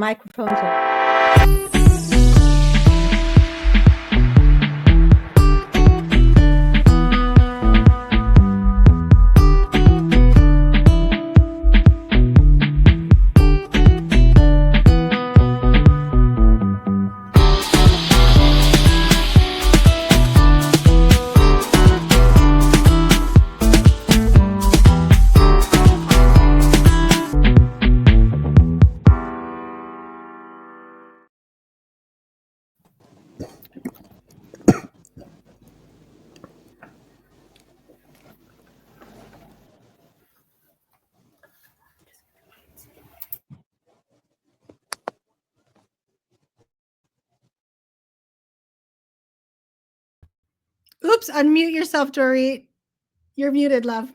Microphones are. Oops, unmute yourself, Dorit. You're muted, love.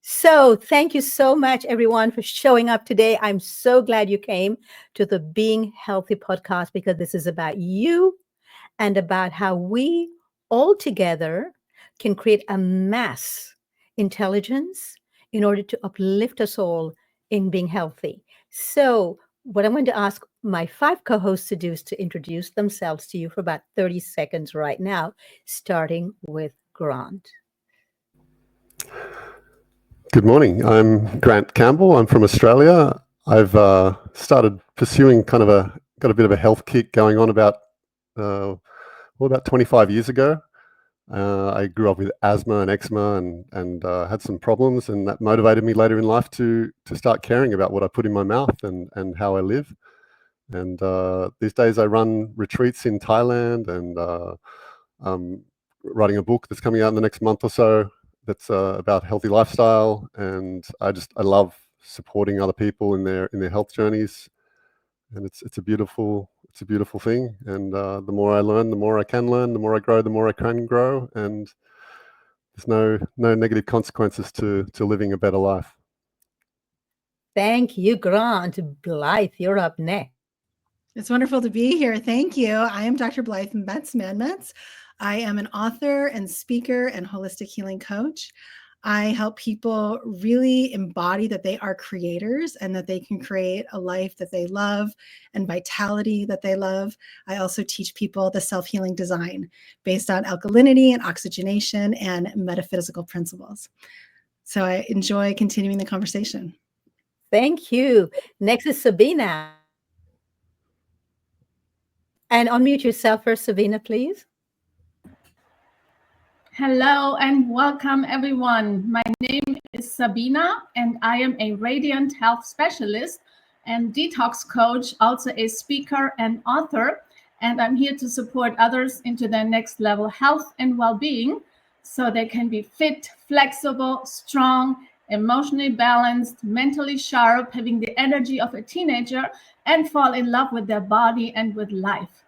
So, thank you so much, everyone, for showing up today. I'm so glad you came to the Being Healthy podcast because this is about you and about how we all together can create a mass intelligence in order to uplift us all in being healthy. So, what I'm going to ask my 5 co hosts to do is to introduce themselves to you for about 30 seconds right now, starting with Grant. Good morning. I'm Grant Campbell. I'm from Australia. I've started pursuing got a bit of a health kick going on about 25 years ago. I grew up with asthma and eczema and had some problems, and that motivated me later in life to start caring about what I put in my mouth and how I live. And these days I run retreats in Thailand, and I'm writing a book that's coming out in the next month or so that's about healthy lifestyle, and I love supporting other people in their health journeys, and it's a beautiful thing. And the more I learn, the more I can learn. The more I grow, the more I can grow. And there's no negative consequences to living a better life. Thank you, Grant. Blythe, you're up next. It's wonderful to be here. Thank you. I am Dr. Blythe Metz. I am an author and speaker and holistic healing coach. I help people really embody that they are creators and that they can create a life that they love and vitality that they love. I also teach people the self-healing design based on alkalinity and oxygenation and metaphysical principles. So I enjoy continuing the conversation. Thank you. Next is Sabina. And unmute yourself first, Sabina, please. Hello and welcome, everyone. My name is Sabina, and I am a radiant health specialist and detox coach, also a speaker and author. And I'm here to support others into their next level health and well-being so they can be fit, flexible, strong, emotionally balanced, mentally sharp, having the energy of a teenager, and fall in love with their body and with life.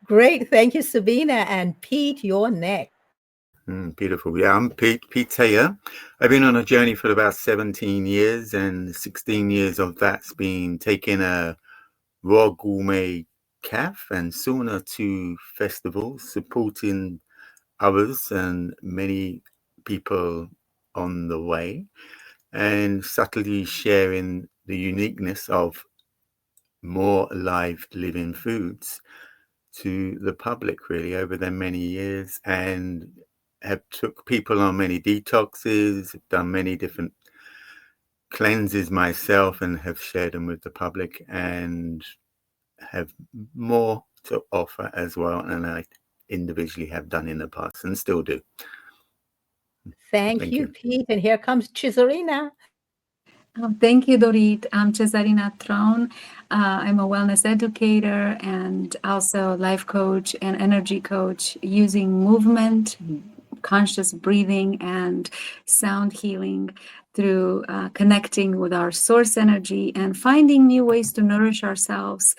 Great. Thank you, Sabina. And Pete, you're next. Beautiful. Yeah, I'm Pete Taylor. I've been on a journey for about 17 years, and 16 years of that's been taking a raw gourmet calf and sauna to festivals, supporting others and many people on the way, and subtly sharing the uniqueness of more alive living foods to the public really over the many years, and have took people on many detoxes, done many different cleanses myself, and have shared them with the public, and have more to offer as well, and I individually have done in the past and still do. Thank you, Pete. And here comes Cesarina. Thank you, Dorit. I'm Cesarina Tron. I'm a wellness educator and also life coach and energy coach using movement, conscious breathing, and sound healing through connecting with our source energy and finding new ways to nourish ourselves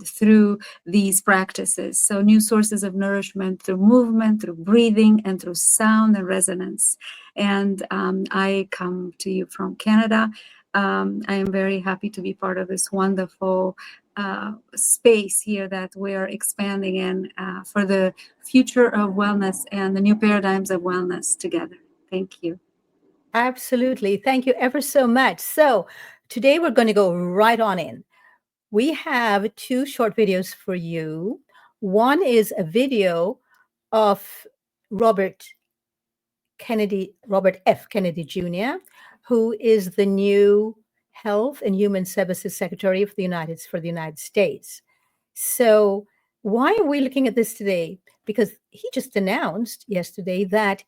through these practices. So new sources of nourishment through movement, through breathing, and through sound and resonance. And I come to you from Canada. I am very happy to be part of this wonderful space here that we're expanding in for the future of wellness and the new paradigms of wellness together. Thank you. Absolutely. Thank you ever so much. So today we're going to go right on in. we have two short videos for you. One is a video of Robert F. Kennedy Jr., who is the new Health and Human Services Secretary for the United States. So why are we looking at this today? Because he just announced yesterday that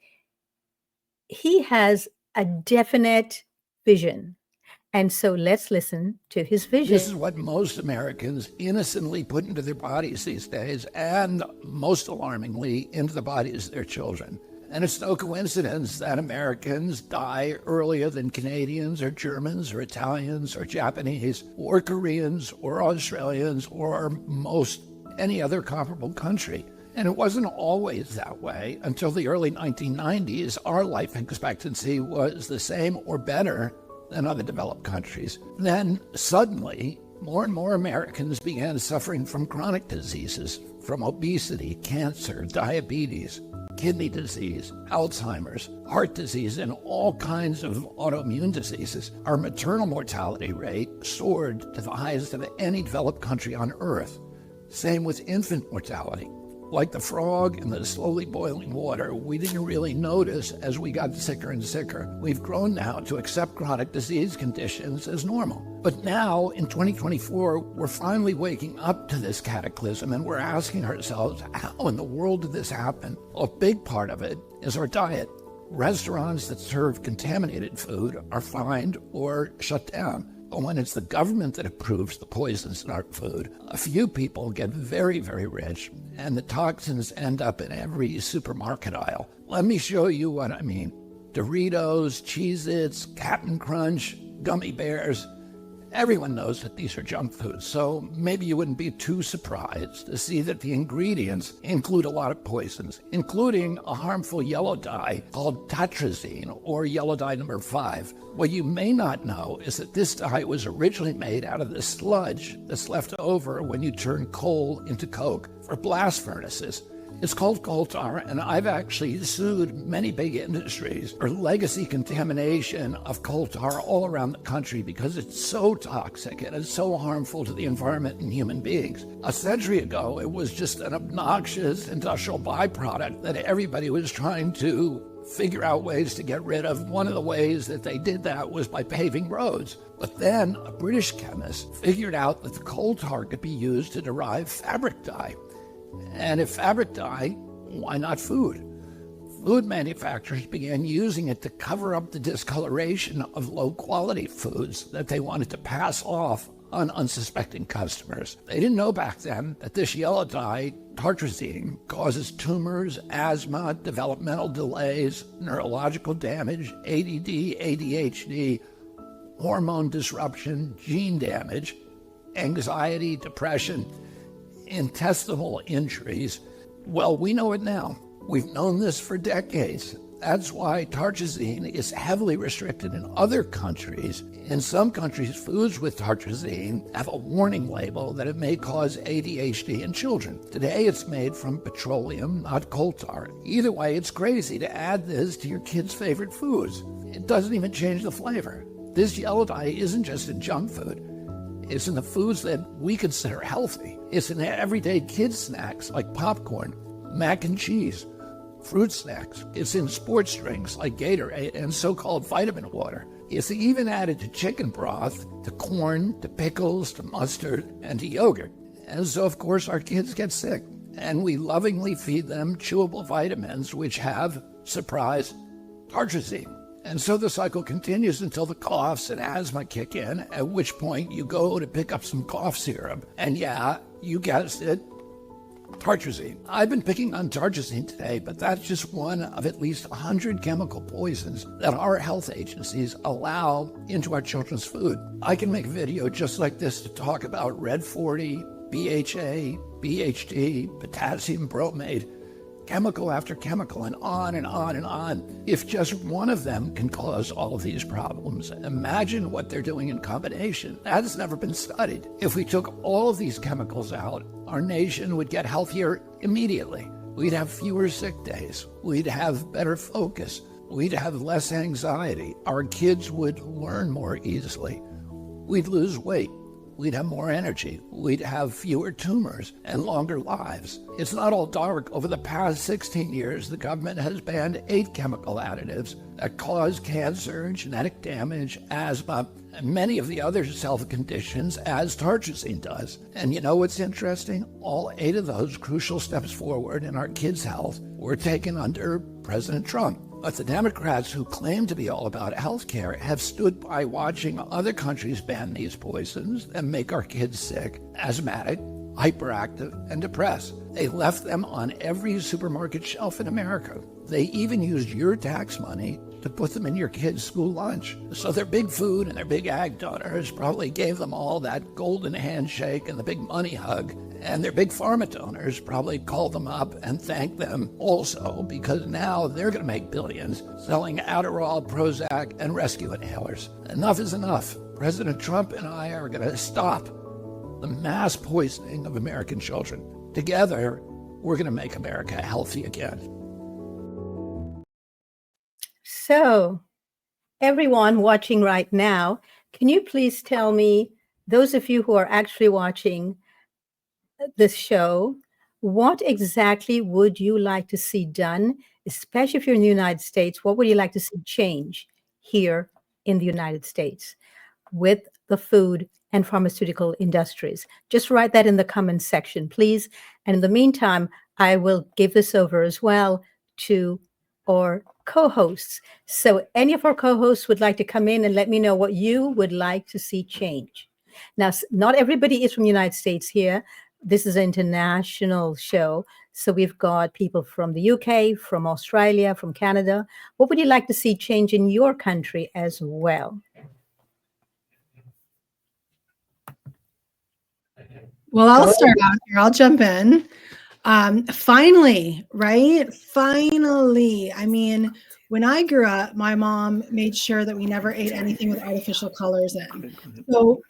he has a definite vision. And so let's listen to his vision. This is what most Americans innocently put into their bodies these days, and most alarmingly, into the bodies of their children. And it's no coincidence that Americans die earlier than Canadians or Germans or Italians or Japanese or Koreans or Australians or most any other comparable country. And it wasn't always that way. Until the early 1990s, our life expectancy was the same or better than other developed countries. Then suddenly, more and more Americans began suffering from chronic diseases, from obesity, cancer, diabetes, kidney disease, Alzheimer's, heart disease, and all kinds of autoimmune diseases. Our maternal mortality rate soared to the highest of any developed country on earth. Same with infant mortality. Like the frog in the slowly boiling water, we didn't really notice as we got sicker and sicker. We've grown now to accept chronic disease conditions as normal. But now, in 2024, we're finally waking up to this cataclysm, and we're asking ourselves, how in the world did this happen? A big part of it is our diet. Restaurants that serve contaminated food are fined or shut down. But when it's the government that approves the poisons in our food, a few people get very, very rich, and the toxins end up in every supermarket aisle. Let me show you what I mean. Doritos, Cheez-Its, Cap'n Crunch, gummy bears. Everyone knows that these are junk foods, so maybe you wouldn't be too surprised to see that the ingredients include a lot of poisons, including a harmful yellow dye called tartrazine, or yellow dye number 5. What you may not know is that this dye was originally made out of the sludge that's left over when you turn coal into coke for blast furnaces. It's called coal tar, and I've actually sued many big industries for legacy contamination of coal tar all around the country because it's so toxic and it's so harmful to the environment and human beings. A century ago, it was just an obnoxious industrial byproduct that everybody was trying to figure out ways to get rid of. One of the ways that they did that was by paving roads. But then a British chemist figured out that the coal tar could be used to derive fabric dye. And if fabric dye, why not food? Food manufacturers began using it to cover up the discoloration of low-quality foods that they wanted to pass off on unsuspecting customers. They didn't know back then that this yellow dye, tartrazine, causes tumors, asthma, developmental delays, neurological damage, ADD, ADHD, hormone disruption, gene damage, anxiety, depression, intestinal injuries. Well, we know it now. We've known this for decades. That's why tartrazine is heavily restricted in other countries. In some countries, foods with tartrazine have a warning label that it may cause ADHD in children. Today, it's made from petroleum, not coal tar. Either way, it's crazy to add this to your kids' favorite foods. It doesn't even change the flavor. This yellow dye isn't just in junk food. It's in the foods that we consider healthy. It's in everyday kids' snacks like popcorn, mac and cheese, fruit snacks. It's in sports drinks like Gatorade and so-called vitamin water. It's even added to chicken broth, to corn, to pickles, to mustard, and to yogurt. And so, of course, our kids get sick. And we lovingly feed them chewable vitamins which have, surprise, tartrazine. And so the cycle continues until the coughs and asthma kick in, at which point you go to pick up some cough syrup. And yeah, you guessed it, tartrazine. I've been picking on tartrazine today, but that's just one of at least 100 chemical poisons that our health agencies allow into our children's food. I can make a video just like this to talk about Red 40, BHA, BHD, potassium bromate, chemical after chemical, and on and on and on. If just one of them can cause all of these problems, imagine what they're doing in combination. That has never been studied. If we took all of these chemicals out, our nation would get healthier immediately. We'd have fewer sick days. We'd have better focus. We'd have less anxiety. Our kids would learn more easily. We'd lose weight. we'd have more energy, we'd have fewer tumors and longer lives. It's not all dark. Over the past 16 years, the government has banned 8 chemical additives that cause cancer, genetic damage, asthma, and many of the other health conditions as tartrazine does. And you know what's interesting? All 8 of those crucial steps forward in our kids' health were taken under President Trump. But the Democrats, who claim to be all about health care, have stood by watching other countries ban these poisons and make our kids sick, asthmatic, hyperactive, and depressed. They left them on every supermarket shelf in America. They even used your tax money to put them in your kids' school lunch. So their big food and their big ag donors probably gave them all that golden handshake and the big money hug. And their big pharma donors probably called them up and thanked them also, because now they're going to make billions selling Adderall, Prozac, and rescue inhalers. Enough is enough. President Trump and I are going to stop the mass poisoning of American children. Together, we're going to make America healthy again. So, everyone watching right now, can you please tell me, those of you who are actually watching this show, what exactly would you like to see done, especially if you're in the United States? What would you like to see change here in the United States with the food and pharmaceutical industries? Just write that in the comments section, please. And in the meantime, I will give this over as well to our co-hosts. So any of our co-hosts would like to come in and let me know what you would like to see change. Now, not everybody is from the United States here. This is an international show. So we've got people from the UK, from Australia, from Canada. What would you like to see change in your country as well? Well, I'll start out here. I'll jump in. Finally, right? Finally. I mean, when I grew up, my mom made sure that we never ate anything with artificial colors in. So,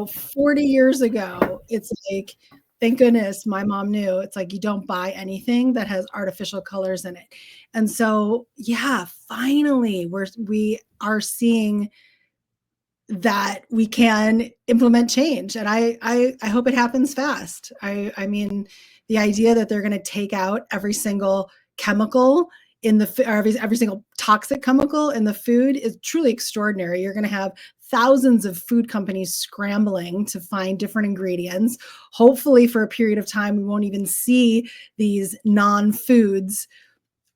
40 years ago, it's like, thank goodness my mom knew. It's like, you don't buy anything that has artificial colors in it. And so, yeah, finally, we are seeing that we can implement change. And I hope it happens fast. I mean, the idea that they're going to take out every single chemical in the or every single toxic chemical in the food is truly extraordinary. You're going to have thousands of food companies scrambling to find different ingredients. Hopefully for a period of time, we won't even see these non-foods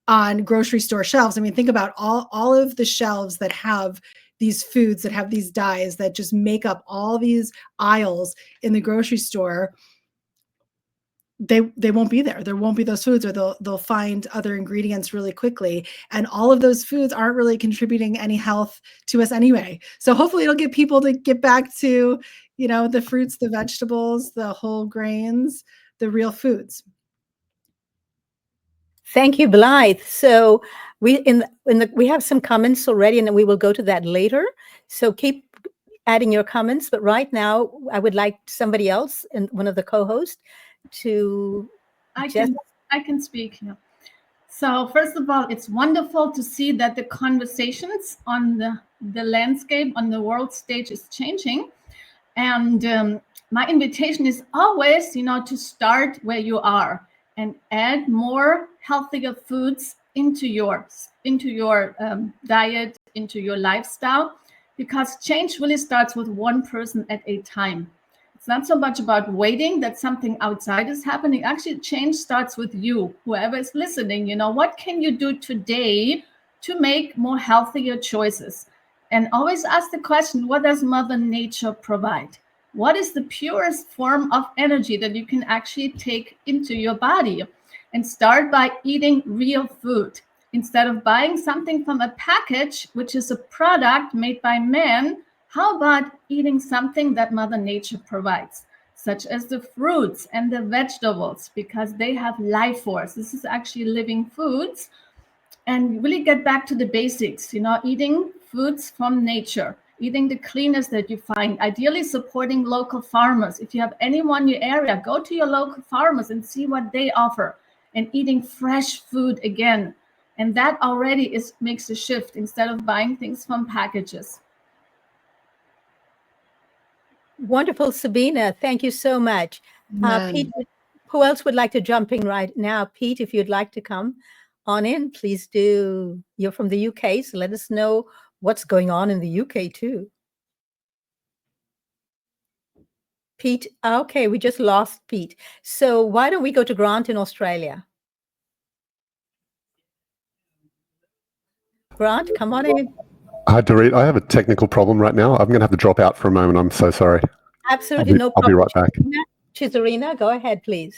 on grocery store shelves. I mean, think about all of the shelves that have these foods, that have these dyes, that just make up all these aisles in the grocery store. They won't be there. There won't be those foods, or they'll find other ingredients really quickly. And all of those foods aren't really contributing any health to us anyway. So hopefully it'll get people to get back to, the fruits, the vegetables, the whole grains, the real foods. Thank you, Blythe. So we have some comments already, and then we will go to that later. So keep adding your comments. But right now, I would like somebody else, and one of the co-hosts, to. I can speak. Yeah. So first of all, it's wonderful to see that the conversations on the landscape on the world stage is changing, and my invitation is always, to start where you are and add more healthier foods into your diet, into your lifestyle, because change really starts with one person at a time. It's not so much about waiting that something outside is happening. Actually, change starts with you, whoever is listening. What can you do today to make more healthier choices? And always ask the question, what does Mother Nature provide? What is the purest form of energy that you can actually take into your body? And start by eating real food. Instead of buying something from a package, which is a product made by man, how about eating something that Mother Nature provides, such as the fruits and the vegetables, because they have life force. This is actually living foods. And really get back to the basics, eating foods from nature, eating the cleanest that you find, ideally supporting local farmers. If you have anyone in your area, go to your local farmers and see what they offer, and eating fresh food again. And that already makes a shift instead of buying things from packages. Wonderful, Sabina. Thank you so much. Amen. Pete, who else would like to jump in right now? Pete, if you'd like to come on in, please do. You're from the UK, so let us know what's going on in the UK too. Pete, okay, we just lost Pete. So why don't we go to Grant in Australia? Grant, come on in. Hi, Dorit. I have a technical problem right now. I'm going to have to drop out for a moment. I'm so sorry. Absolutely no I'll be problem. right back. Chizarina, go ahead, please.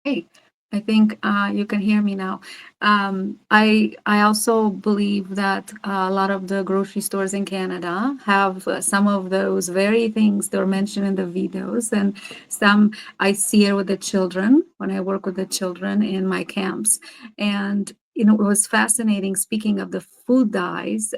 Hey, I think you can hear me now. I also believe that a lot of the grocery stores in Canada have some of those very things that are mentioned in the videos, and some I see it with the children when I work with the children in my camps. And you know, it was fascinating. Speaking of the food dyes,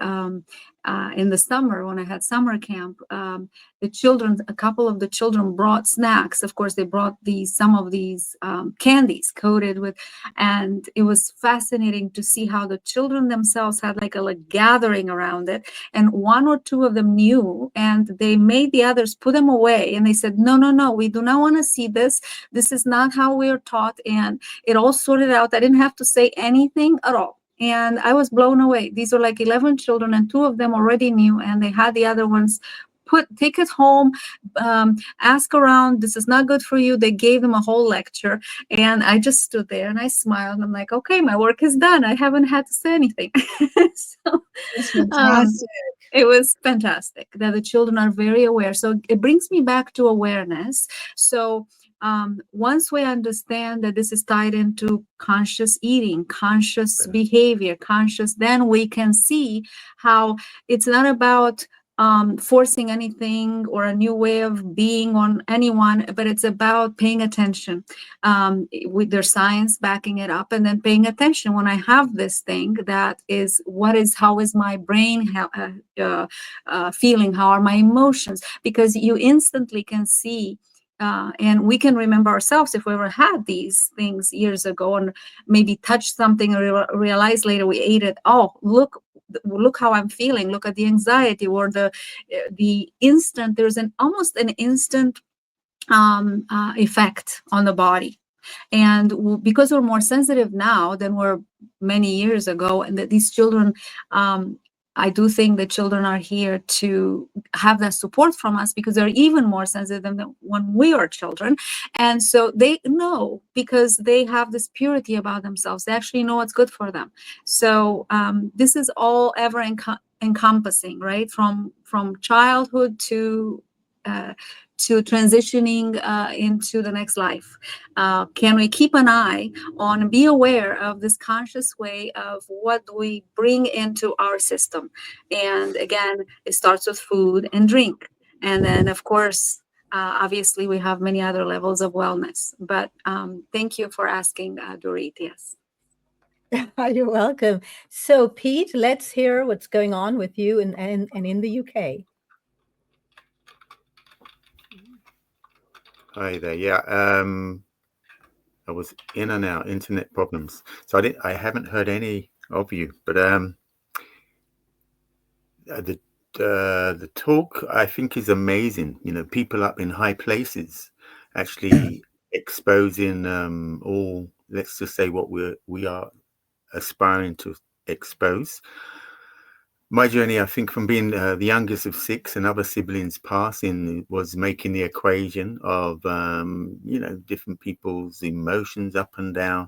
in the summer when I had summer camp, the children, a couple of the children brought snacks. Of course, they brought some of these candies coated with, and it was fascinating to see how the children themselves had like a gathering around it. And one or two of them knew, and they made the others put them away. And they said, no, no, no, we do not want to see this. This is not how we are taught. And it all sorted out. I didn't have to say anything at all. And I was blown away. These are like 11 children, and two of them already knew, and they had the other ones take it home, ask around, this is not good for you. They gave them a whole lecture, and I just stood there and I smiled, and I'm like, okay, my work is done. I haven't had to say anything. So That's fantastic. it was fantastic that the children are very aware. So it brings me back to awareness. So once we understand that this is tied into conscious eating, conscious behavior, then we can see how it's not about forcing anything or a new way of being on anyone, but it's about paying attention with their science backing it up, and then paying attention when I have this thing that is how is my brain feeling, how are my emotions, because you instantly can see and we can remember ourselves if we ever had these things years ago and maybe touched something and realize later we ate it. Oh, look how I'm feeling. Look at the anxiety or the instant. There's almost an instant effect on the body. And because we're more sensitive now than we're many years ago, and that these children, I do think that children are here to have that support from us because they're even more sensitive than when we are children. And so they know, because they have this purity about themselves. They actually know what's good for them. So this is all ever encompassing, right? From childhood to transitioning into the next life. Can we keep an eye on and be aware of this conscious way of what we bring into our system? And again, it starts with food and drink. And then, of course, obviously, we have many other levels of wellness. But thank you for asking, Dorit. Yes. You're welcome. So, Pete, let's hear what's going on with you and in the UK. Hi there. Yeah, I was in and out, internet problems, so I haven't heard any of you. But the talk I think is amazing. You know, people up in high places actually exposing all. Let's just say what we are aspiring to expose. My journey, I think, from being the youngest of 6 and other siblings passing, was making the equation of, different people's emotions up and down,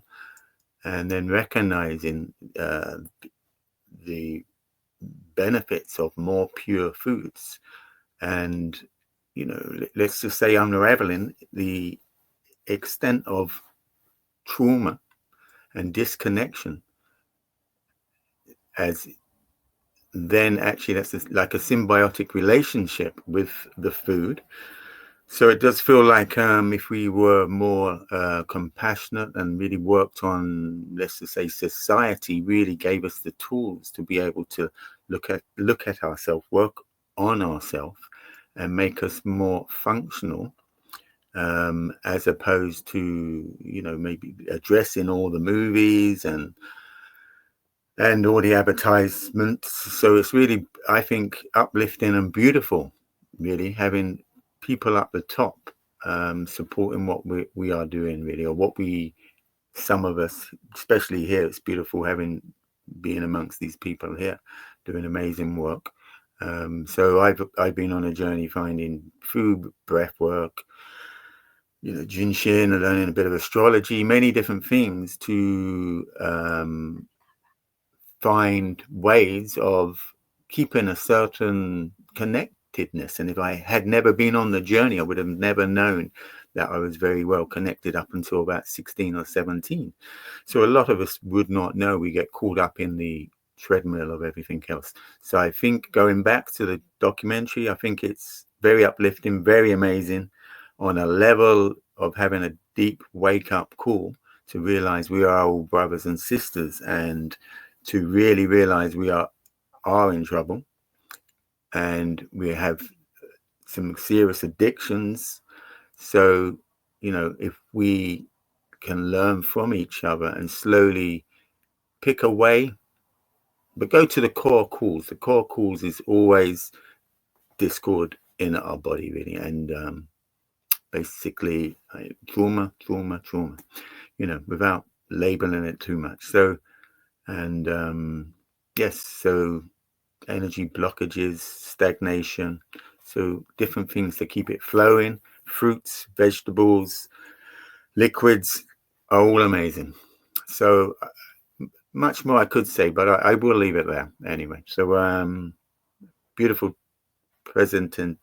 and then recognizing the benefits of more pure foods. And, let's just say unraveling the extent of trauma and disconnection as then actually that's like a symbiotic relationship with the food. So it does feel like if we were more compassionate and really worked on, let's just say, society really gave us the tools to be able to look at ourselves, work on ourselves, and make us more functional, as opposed to maybe addressing all the movies and and all the advertisements. So it's really, I think, uplifting and beautiful, really, having people up the top supporting what we are doing, really, or what some of us, especially here, it's beautiful being amongst these people here doing amazing work. So I've been on a journey finding food, breath work, Jinshin, and learning a bit of astrology, many different things to find ways of keeping a certain connectedness. And if I had never been on the journey, I would have never known that I was very well connected up until about 16 or 17. So a lot of us would not know. We get caught up in the treadmill of everything else. So I think going back to the documentary, I think it's very uplifting, very amazing on a level of having a deep wake up call to realize we are all brothers and sisters, and to really realize we are in trouble and we have some serious addictions. So, if we can learn from each other and slowly pick a way, but go to the core cause. The core cause is always discord in our body, really, and basically trauma, without labeling it too much. So, and yes, so energy blockages, stagnation, so different things to keep it flowing. Fruits, vegetables, liquids are all amazing. So much more I could say, but I will leave it there anyway. So beautiful presentation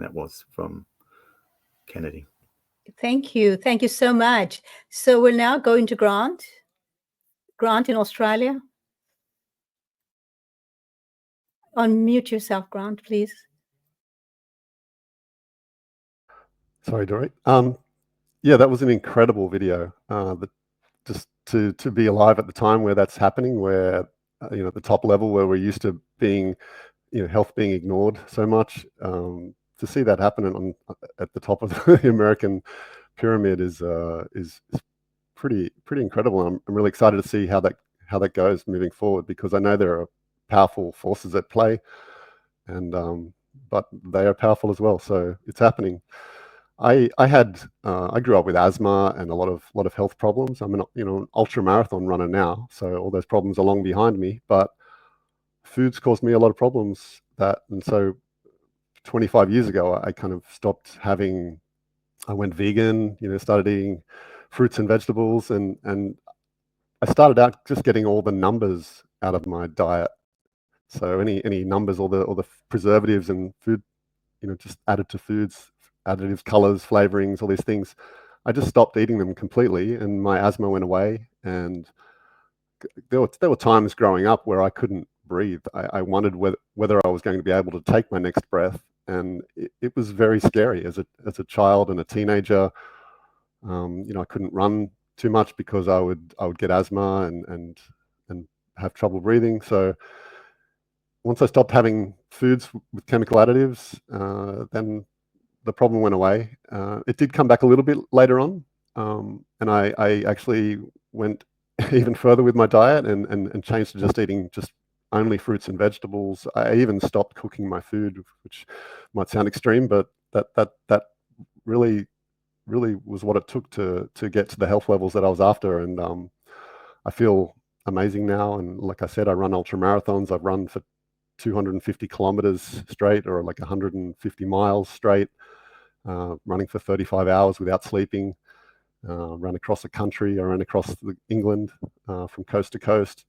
that was from Kennedy. Thank you. Thank you so much. So we're now going to Grant. Grant in Australia. Unmute yourself, Grant, please. Sorry, Dory. Yeah, that was an incredible video. Just to be alive at the time where that's happening, where at the top level where we're used to being, health being ignored so much, to see that happen at the top of the American pyramid is pretty incredible. I'm really excited to see how that goes moving forward, because I know there are powerful forces at play, and but they are powerful as well. So it's happening. I grew up with asthma and a lot of health problems. I'm an ultra marathon runner now, so all those problems are long behind me. But food's caused me a lot of problems, and so 25 years ago I kind of stopped having. I went vegan, started eating fruits and vegetables, and I started out just getting all the numbers out of my diet. So any numbers, all the preservatives and food, just added to foods, additives, colors, flavorings, all these things. I just stopped eating them completely, and my asthma went away. And there were times growing up where I couldn't breathe. I wondered whether I was going to be able to take my next breath, and it was very scary as a child and a teenager. I couldn't run too much because I would get asthma and have trouble breathing. So once I stopped having foods with chemical additives, then the problem went away. It did come back a little bit later on, and I actually went even further with my diet and changed to just eating just only fruits and vegetables. I even stopped cooking my food, which might sound extreme, but that really was what it took to get to the health levels that I was after. And I feel amazing now. And like I said, I run ultra marathons. I've run for 250 kilometers straight, or like 150 miles straight, running for 35 hours without sleeping. Ran across the country. I ran across England from coast to coast,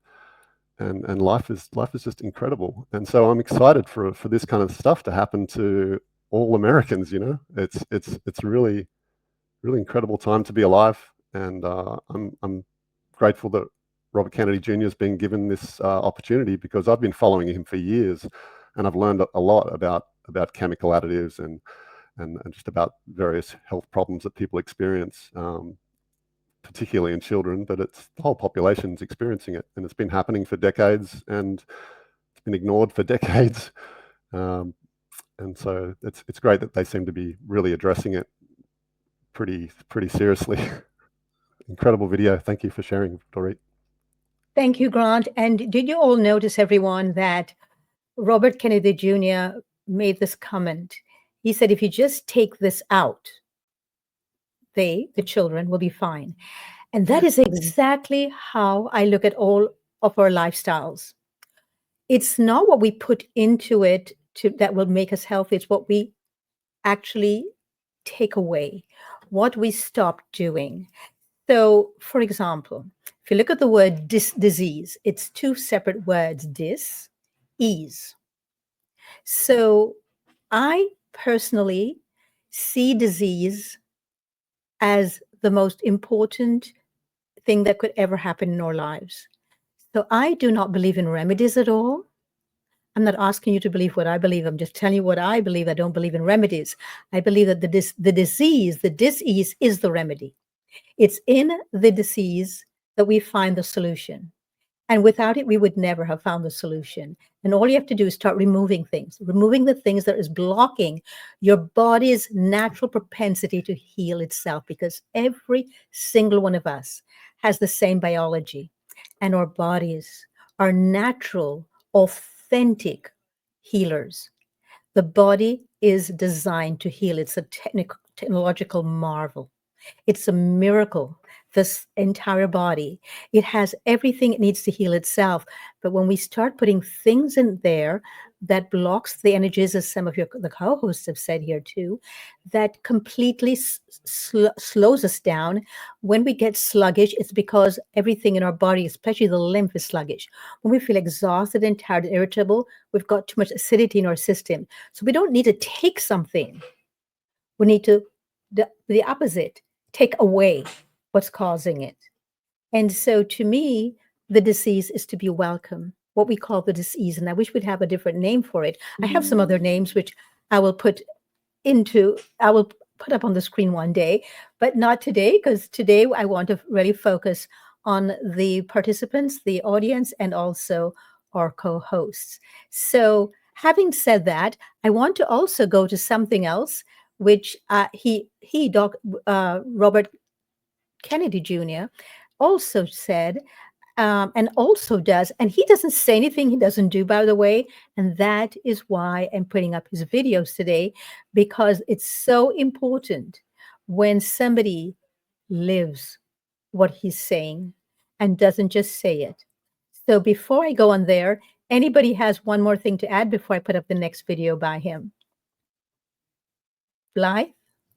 and life is just incredible. And so I'm excited for this kind of stuff to happen to all Americans. It's really incredible time to be alive, and I'm grateful that Robert Kennedy Jr. has been given this opportunity, because I've been following him for years, and I've learned a lot about chemical additives and just about various health problems that people experience, particularly in children, but it's the whole population's experiencing it, and it's been happening for decades, and it's been ignored for decades. And so it's great that they seem to be really addressing it pretty seriously. Incredible video. Thank you for sharing, Dorit. Thank you, Grant. And did you all notice, everyone, that Robert Kennedy Jr. made this comment? He said, if you just take this out, they, the children, will be fine. And that is exactly how I look at all of our lifestyles. It's not what we put into it that will make us healthy. It's what we actually take away, what we stop doing. So, for example, if you look at the word disease, it's two separate words, ease. So I personally see disease as the most important thing that could ever happen in our lives. So I do not believe in remedies at all. I'm not asking you to believe what I believe. I'm just telling you what I believe. I don't believe in remedies. I believe that the disease is the remedy. It's in the disease that we find the solution. And without it, we would never have found the solution. And all you have to do is start removing things, removing the things that is blocking your body's natural propensity to heal itself, because every single one of us has the same biology. And our bodies are natural, authentic healers. The body is designed to heal. It's a technological marvel. It's a miracle, this entire body. It has everything it needs to heal itself. But when we start putting things in there that blocks the energies, as some of the co-hosts have said here too, that completely slows us down. When we get sluggish, it's because everything in our body, especially the lymph, is sluggish. When we feel exhausted and tired and irritable, we've got too much acidity in our system. So we don't need to take something. We need to, the opposite, take away what's causing it. And so to me, the disease is to be welcome, what we call the disease. And I wish we'd have a different name for it. I have some other names, which I will put up on the screen one day, but not today, because today I want to really focus on the participants, the audience, and also our co-hosts. So having said that, I want to also go to something else, which Robert Kennedy Jr. also said, and also does, and he doesn't say anything he doesn't do, by the way, and that is why I'm putting up his videos today, because it's so important when somebody lives what he's saying and doesn't just say it. So before I go on there, anybody has one more thing to add before I put up the next video by him? Blythe?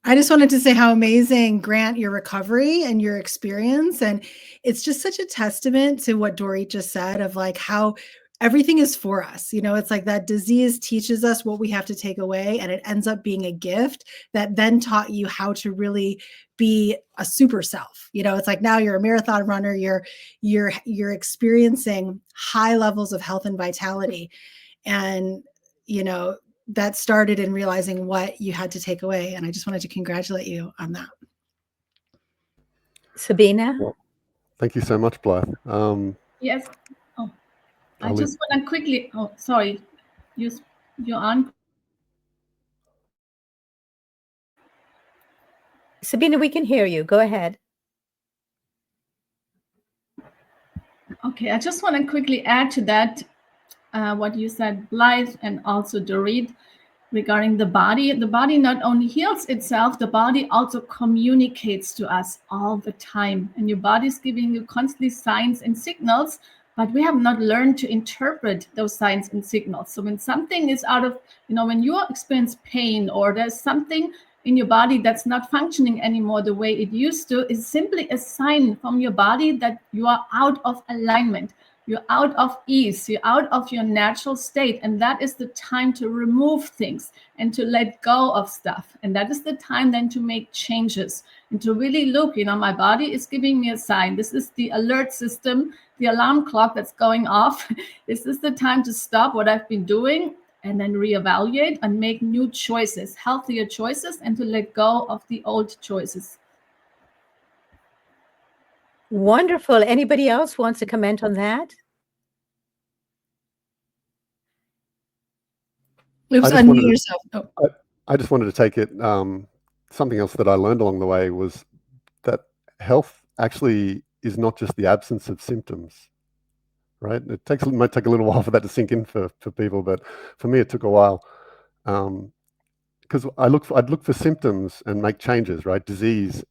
I just wanted to say how amazing, Grant, your recovery and your experience. And it's just such a testament to what Dorit just said of like how everything is for us. You know, it's like that disease teaches us what we have to take away, and it ends up being a gift that then taught you how to really be a super self. You know, it's like now you're a marathon runner, you're experiencing high levels of health and vitality. And, you know, that started in realizing what you had to take away. And I just wanted to congratulate you on that. Sabina? Well, thank you so much, Blythe. Yes. Oh, I just want to quickly. Oh, sorry. You're on. Sabina, we can hear you. Go ahead. Okay, I just want to quickly add to that what you said, Blythe, and also Dorit, regarding the body. The body not only heals itself, the body also communicates to us all the time. And your body is giving you constantly signs and signals, but we have not learned to interpret those signs and signals. So when something is out of, when you experience pain or there's something in your body that's not functioning anymore the way it used to, is simply a sign from your body that you are out of alignment. You're out of ease, you're out of your natural state. And that is the time to remove things and to let go of stuff. And that is the time then to make changes and to really look, my body is giving me a sign. This is the alert system, the alarm clock that's going off. This is the time to stop what I've been doing and then reevaluate and make new choices, healthier choices, and to let go of the old choices. Wonderful. Anybody else wants to comment on that? Oops, unmute yourself. I just wanted to take it. Something else that I learned along the way was that health actually is not just the absence of symptoms. right? Might take a little while for that to sink in for people, but for me, it took a while. Because I'd look for symptoms and make changes, right? Disease,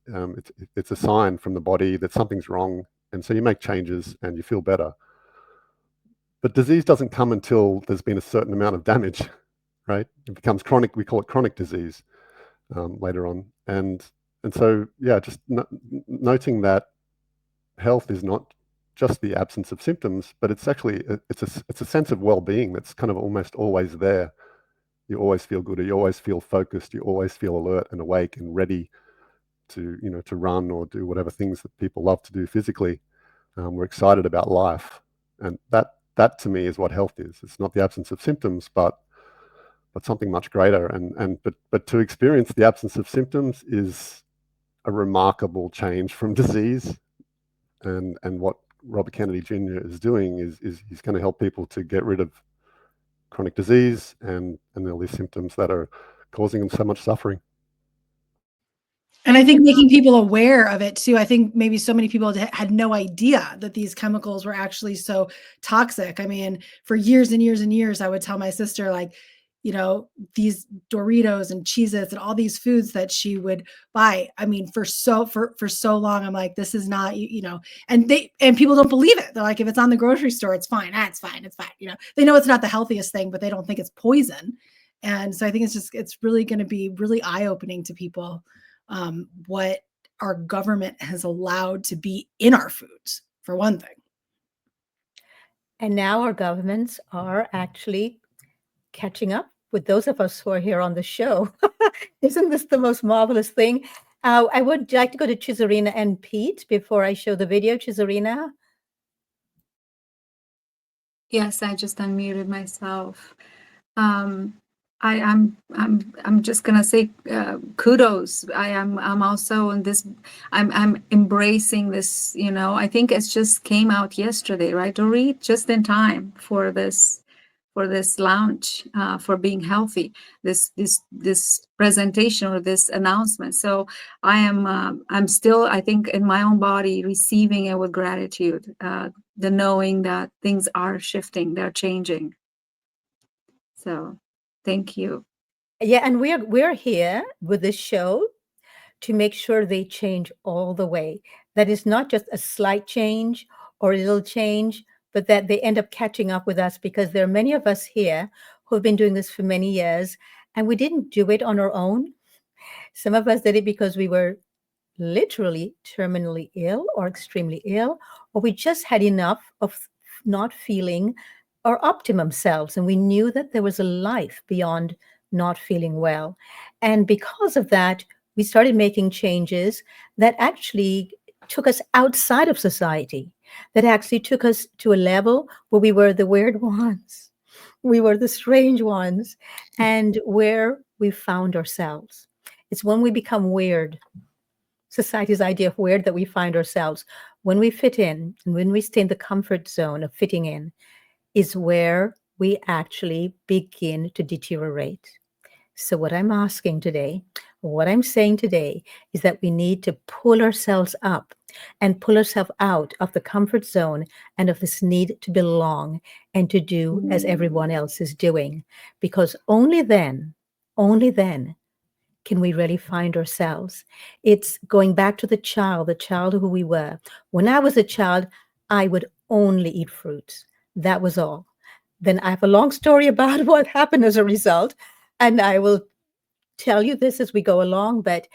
it's a sign from the body that something's wrong, and so you make changes and you feel better. But disease doesn't come until there's been a certain amount of damage, right? It becomes chronic. We call it chronic disease later on, and so yeah, just noting that health is not just the absence of symptoms, but it's actually it's a sense of well-being that's kind of almost always there. You always feel good, or you always feel focused, you always feel alert and awake and ready to to run or do whatever things that people love to do physically. We're excited about life, and that to me is what health is. It's not the absence of symptoms, but something much greater. But to experience the absence of symptoms is a remarkable change from disease. And what Robert Kennedy Jr. is doing is he's going to help people to get rid of chronic disease and all these symptoms that are causing them so much suffering. And I think making people aware of it too. I think maybe so many people had no idea that these chemicals were actually so toxic. I mean, for years and years and years, I would tell my sister, like, these Doritos and Cheez-Its and all these foods that she would buy. I mean, for so long, I'm like, this is not, and people don't believe it. They're like, if it's on the grocery store, it's fine. It's fine. It's fine. They know it's not the healthiest thing, but they don't think it's poison. And so I think it's really going to be really eye-opening to people. What our government has allowed to be in our foods, for one thing. And now our governments are actually catching up with those of us who are here on the show. Isn't this the most marvelous thing? I would like to go to Chisarina and Pete before I show the video. Chisarina? Yes, I just unmuted myself. I'm just gonna say kudos. I'm also in this. I'm embracing this. I think it's just came out yesterday, right, Dorit? Just in time for this launch, for being healthy. This presentation or this announcement. So I'm still, I think, in my own body receiving it with gratitude. The knowing that things are shifting, they're changing. So. Thank you. Yeah, and we're here with this show to make sure they change all the way. That is not just a slight change or a little change, but that they end up catching up with us, because there are many of us here who have been doing this for many years, and we didn't do it on our own. Some of us did it because we were literally terminally ill or extremely ill, or we just had enough of not feeling our optimum selves, and we knew that there was a life beyond not feeling well. And because of that, we started making changes that actually took us outside of society, that actually took us to a level where we were the weird ones, we were the strange ones, and where we found ourselves. It's when we become weird, society's idea of weird, that we find ourselves. When we fit in and when we stay in the comfort zone of fitting in, is where we actually begin to deteriorate. So what I'm asking today, what I'm saying today, is that we need to pull ourselves up and pull ourselves out of the comfort zone and of this need to belong and to do as everyone else is doing. Because only then can we really find ourselves. It's going back to the child who we were. When I was a child, I would only eat fruits. That was all. Then I have a long story about what happened as a result, and I will tell you this as we go along, but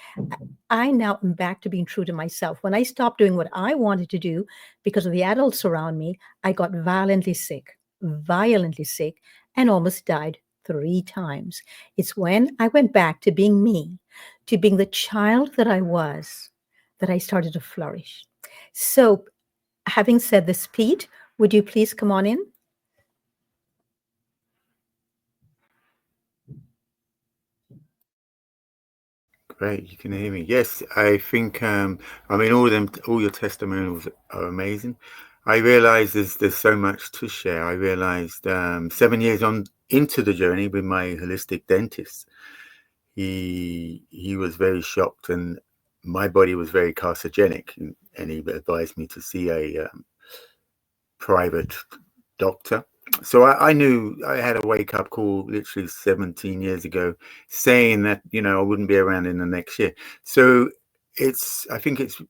I now am back to being true to myself. When I stopped doing what I wanted to do because of the adults around me, I got violently sick, and almost died 3 times. It's when I went back to being me, to being the child that I was, that I started to flourish. So, having said this, Pete, would you please come on in? Great, you can hear me. Yes, I think all your testimonials are amazing. I realized there's so much to share. I realized 7 years on into the journey with my holistic dentist, he was very shocked, and my body was very carcinogenic, and he advised me to see a private doctor. So I knew I had a wake-up call literally 17 years ago saying that, I wouldn't be around in the next year. So I think it's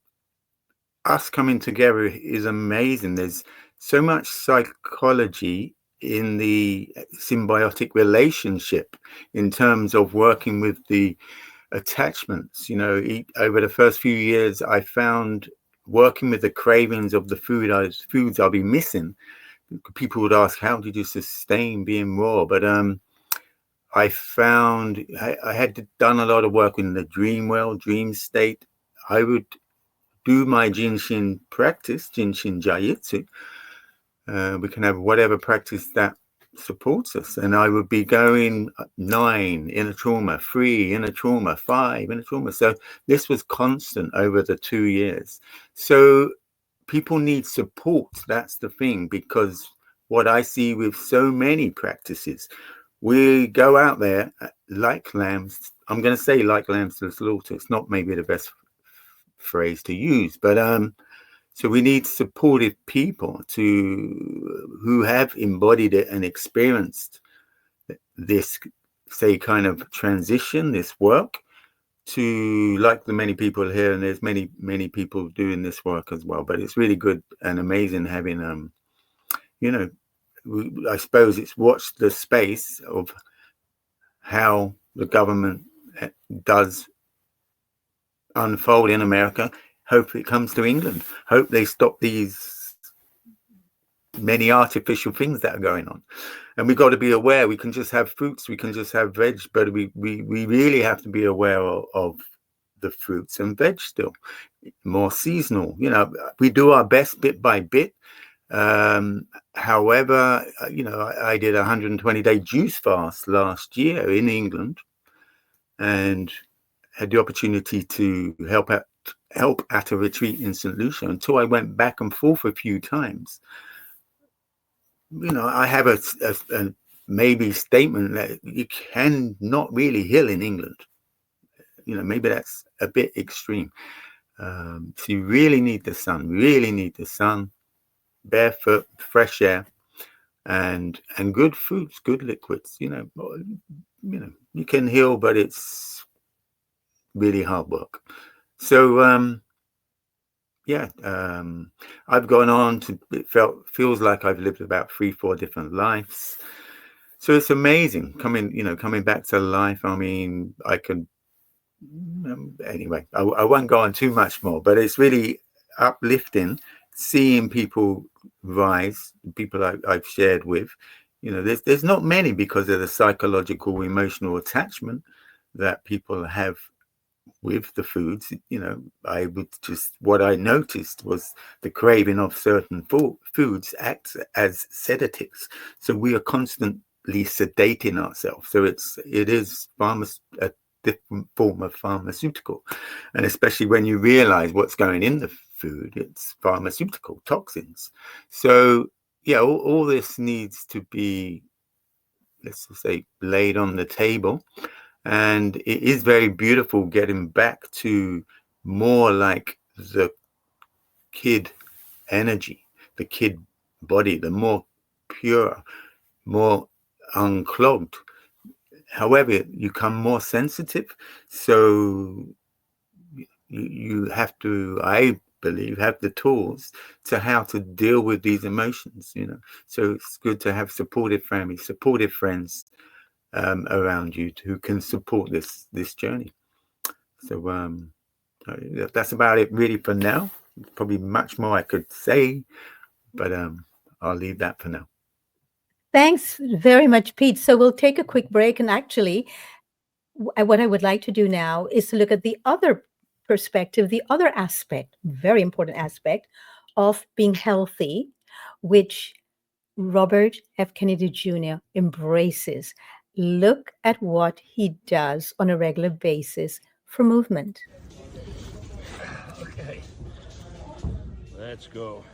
us coming together is amazing. There's so much psychology in the symbiotic relationship in terms of working with the attachments. Over the first few years, I found working with the cravings of the foods I'll be missing. People would ask, how did you sustain being raw? But I found I had done a lot of work in the dream state. I would do my Jinshin practice, Jinshin Jayutsu. We can have whatever practice that supports us. And I would be going 9 in a trauma, 3 in a trauma, 5 in a trauma. So this was constant over the 2 years. So people need support. That's the thing, because what I see with so many practices, we go out there like lambs. I'm going to say like lambs to the slaughter. It's not maybe the best phrase to use, but so we need supportive people who have embodied it and experienced this, say, kind of transition, this work, to like the many people here, and there's many people doing this work as well. But it's really good and amazing having I suppose it's watched the space of how the government does unfold in America. Hope it comes to England. Hope they stop these many artificial things that are going on. And we've got to be aware. We can just have fruits, we can just have veg, but we really have to be aware of the fruits and veg still. More seasonal. We do our best bit by bit. However, I did a 120-day juice fast last year in England and had the opportunity to help at a retreat in St. Lucia until I went back and forth a few times. I have a maybe statement that you can not really heal in England. Maybe that's a bit extreme. So you really need the sun, barefoot, fresh air, and good foods, good liquids. You can heal, but it's really hard work. So I've gone on to, feels like I've lived about 3-4 different lives. So it's amazing coming back to life. I mean, I can anyway, I won't go on too much more, but it's really uplifting seeing people rise, people I've shared with. There's not many because of the psychological, emotional attachment that people have with the foods. What I noticed was the craving of certain foods acts as sedatives. So we are constantly sedating ourselves. So it is a different form of pharmaceutical. And especially when you realize what's going in the food, it's pharmaceutical toxins. So all this needs to be, let's just say, laid on the table. And it is very beautiful getting back to more like the kid energy, the kid body, the more pure, more unclogged. However, you become more sensitive. So you have to, I believe, have the tools to how to deal with these emotions. So it's good to have supportive family, supportive friends around you who can support this journey. So that's about it really for now. Probably much more I could say, but I'll leave that for now. Thanks very much, Pete. So we'll take a quick break, and actually what I would like to do now is to look at the other perspective, the other aspect, very important aspect of being healthy, which Robert F. Kennedy Jr. embraces. Look at what he does on a regular basis for movement. Okay, let's go.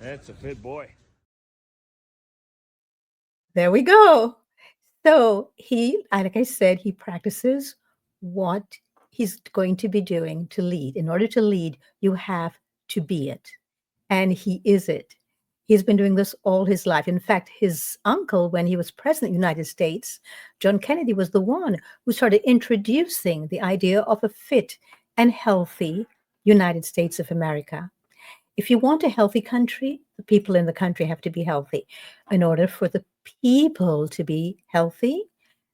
That's a fit boy. There we go. So he, like I said, he practices what he's going to be doing to lead. In order to lead, you have to be it. And he is it. He's been doing this all his life. In fact, his uncle, when he was president of the United States, John Kennedy, was the one who started introducing the idea of a fit and healthy United States of America. If you want a healthy country, the people in the country have to be healthy. In order for the people to be healthy,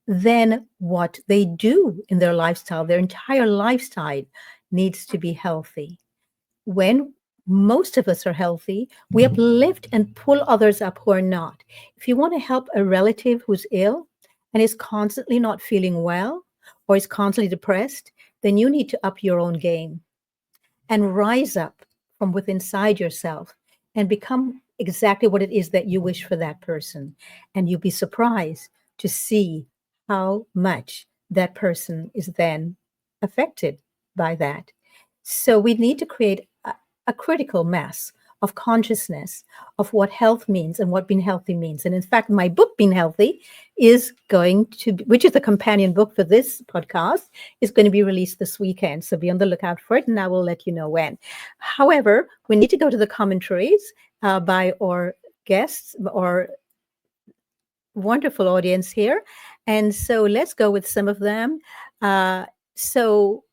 then what they do in their lifestyle, their entire lifestyle needs to be healthy. When most of us are healthy, we uplift and pull others up who are not. If you want to help a relative who's ill and is constantly not feeling well or is constantly depressed, then you need to up your own game and rise up from within inside yourself and become exactly what it is that you wish for that person. And you'll be surprised to see how much that person is then affected by that. So we need to create a critical mass of consciousness of what health means and what being healthy means. And in fact, my book, Being Healthy, is going to be, which is the companion book for this podcast, is going to be released this weekend. So be on the lookout for it, and I will let you know when. However, we need to go to the commentaries by our guests or wonderful audience here. And so let's go with some of them. So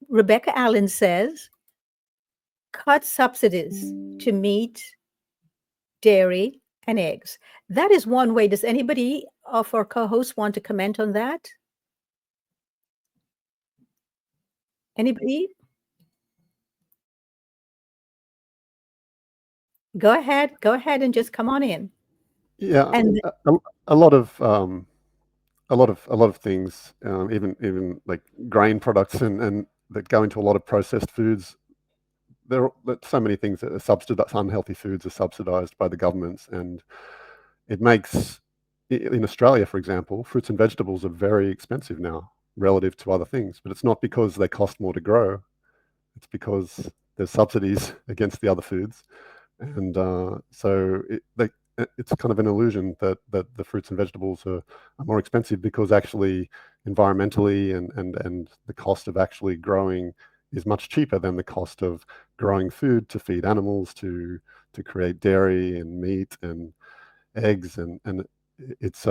Rebecca Allen says, cut subsidies to meat, dairy, and eggs. That is one way. Does anybody of our co-hosts want to comment on that? Anybody? Go ahead and just come on in. Yeah, And a lot of things, even like grain products and that go into a lot of processed foods. There are so many things that are subsidized. Unhealthy foods are subsidized by the governments, and it makes, in Australia, for example, fruits and vegetables are very expensive now relative to other things. But it's not because they cost more to grow; it's because there's subsidies against the other foods, and it's kind of an illusion that the fruits and vegetables are more expensive, because actually environmentally and the cost of actually growing is much cheaper than the cost of growing food to feed animals, to create dairy and meat and eggs, and it's